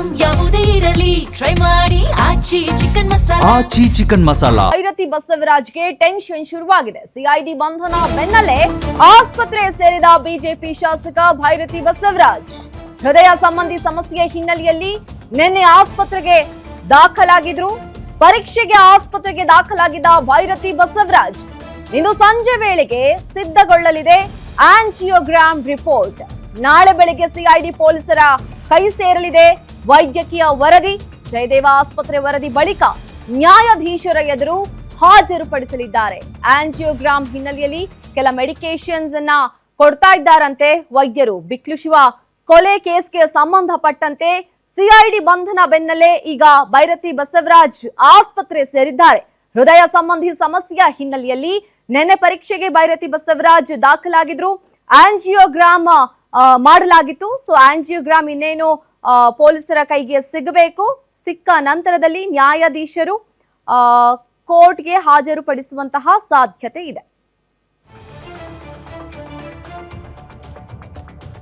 Item ಯಾವುದೇ ಇರಲಿ try ಮಾಡಿ ಆಚಿ ಚಿಕನ್ ಮಸಾಲಾ. ಆಚಿ ಚಿಕನ್ ಮಸಾಲಾ. ಭೈರತಿ ಬಸವರಾಜ್ಗೆ ಟೆನ್ಷನ್ ಶುರುವಾಗಿದೆ. ಸಿಐಡಿ ಬಂಧನ ಬೆನ್ನಲ್ಲೇ ಆಸ್ಪತ್ರೆ ಸೇರಿದ ಬಿಜೆಪಿ ಶಾಸಕ ಭೈರತಿ ಬಸವರಾಜ್ ಹೃದಯ ಸಂಬಂಧಿ ಸಮಸ್ಯೆ ಹಿನ್ನೆಲೆಯಲ್ಲಿ ನಿನ್ನೆ ಆಸ್ಪತ್ರೆಗೆ ದಾಖಲಾಗಿದ್ರು. ಪರೀಕ್ಷೆಗೆ ಆಸ್ಪತ್ರೆಗೆ ದಾಖಲಾಗಿದ್ದ ಭೈರತಿ ಬಸವರಾಜ್ ಇಂದು ಸಂಜೆ ವೇಳೆಗೆ ಸಿದ್ಧಗೊಳ್ಳಲಿದೆ ಆಂಜಿಯೋಗ್ರಾಮ್ ರಿಪೋರ್ಟ್. ನಾಳೆ ಬೆಳಗ್ಗೆ ಸಿಐಡಿ ಪೊಲೀಸರ ಕೈ ಸೇರಲಿದೆ ವೈದ್ಯಕೀಯ ವರದಿ. ಜಯದೇವ ಆಸ್ಪತ್ರೆ ವರದಿ ಬಳಿಕ ನ್ಯಾಯಾಧೀಶರ ಎದುರು ಹಾಜರುಪಡಿಸಲಿದ್ದಾರೆ. ಆಂಜಿಯೋಗ್ರಾಮ್ ಹಿನ್ನೆಲೆಯಲ್ಲಿ ಕೆಲ ಮೆಡಿಕೇಶನ್ಸ್ ಅನ್ನ ಕೊಡ್ತಾ ಇದ್ದಾರಂತೆ ವೈದ್ಯರು. ಬಿಕ್ಲು ಶಿವ ಕೊಲೆ ಕೇಸ್ಗೆ ಸಂಬಂಧಪಟ್ಟಂತೆ ಸಿಐಡಿ ಬಂಧನ ಬೆನ್ನಲ್ಲೇ ಈಗ ಭೈರತಿ ಬಸವರಾಜ್ ಆಸ್ಪತ್ರೆ ಸೇರಿದ್ದಾರೆ. ಹೃದಯ ಸಂಬಂಧಿ ಸಮಸ್ಯೆಯ ಹಿನ್ನೆಲೆಯಲ್ಲಿ ನೆನ್ನೆ ಪರೀಕ್ಷೆಗೆ ಭೈರತಿ ಬಸವರಾಜ್ ದಾಖಲಾಗಿದ್ರು. ಆಂಜಿಯೋಗ್ರಾಮ್ ಮಾಡಲಾಗಿತ್ತು. ಸೊ ಆಂಜಿಯೋಗ್ರಾಮ್ ಇನ್ನೇನು ಪೊಲೀಸರ ಕೈಗೆ ಸಿಗಬೇಕು. ಸಿಕ್ಕ ನಂತರದಲ್ಲಿ ನ್ಯಾಯಾಧೀಶರು ಕೋರ್ಟ್ಗೆ ಹಾಜರುಪಡಿಸುವಂತಹ ಸಾಧ್ಯತೆ ಇದೆ.